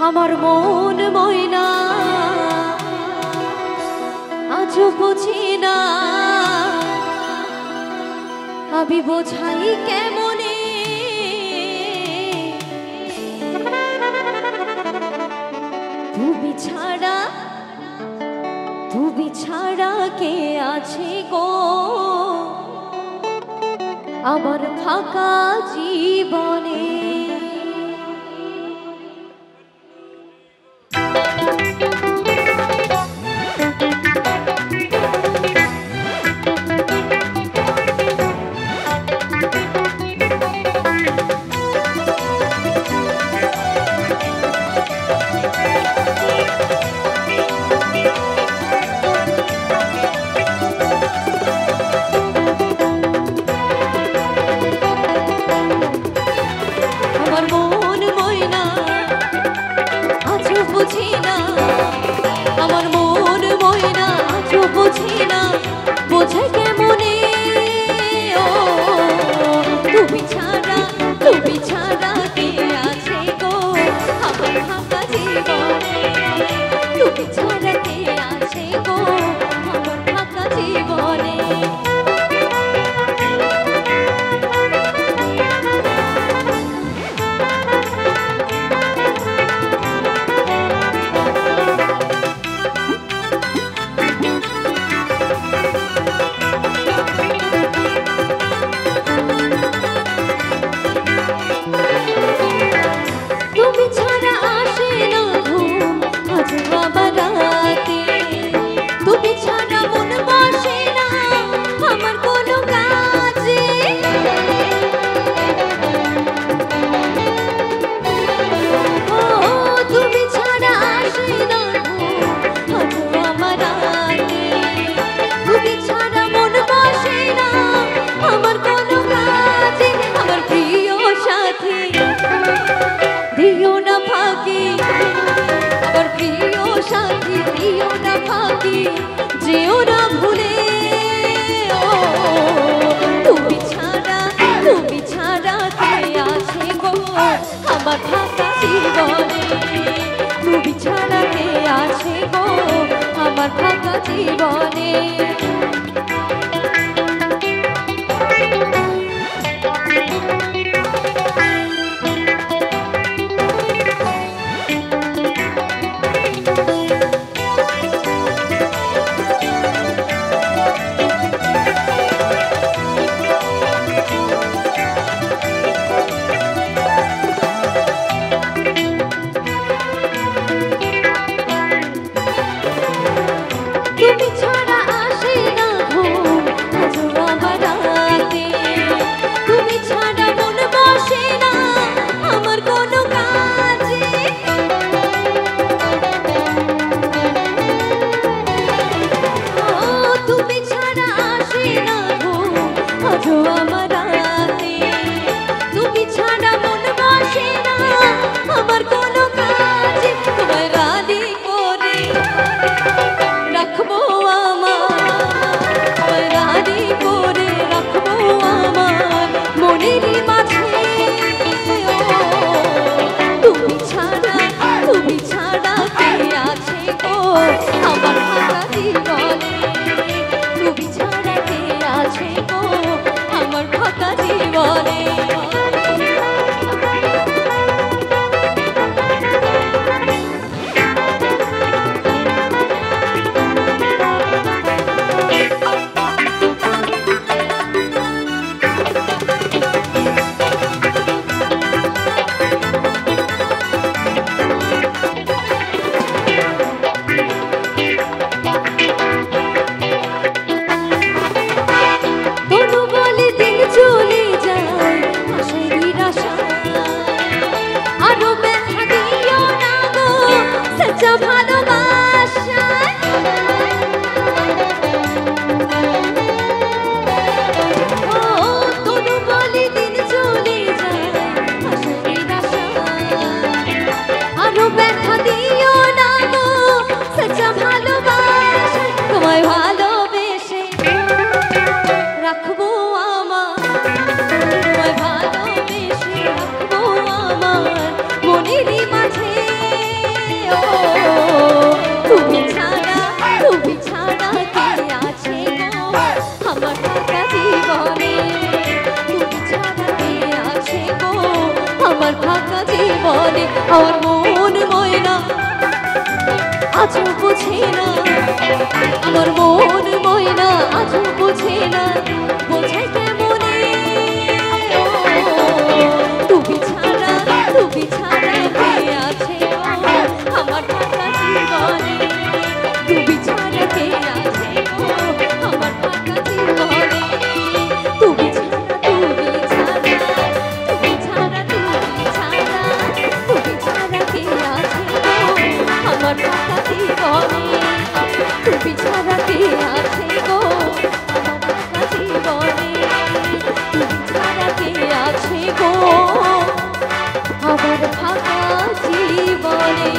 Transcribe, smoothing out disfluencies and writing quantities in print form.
আমার মন ময়না আজও বুঝি না আমি বোঝাই কেমনে তুমি ছাড়া কে আছে গো আমার ফাঁকা জীবনে। তুমি ছাড়া কে আছে গো আমার ফাঁকা জীবনে। বলে আমার মন ময়না আজও বোঝে না, আমার মন ময়না আজও বোঝে না, বোঝে কেমনে তুমি ছাড়া কে আছে গো আমার ফাঁকা জীবনে, তুমি ছাড়া কে আছে গো আমার ফাঁকা জীবনে, তুমি ছাড়া কে আছে গো আমার ফাঁকা জীবনে, তুমি ছাড়া কে আছে গো আমার ফাঁকা জীবনে, তুমি ছাড়া কে আছে গো আমার ফাঁকা জীবনে।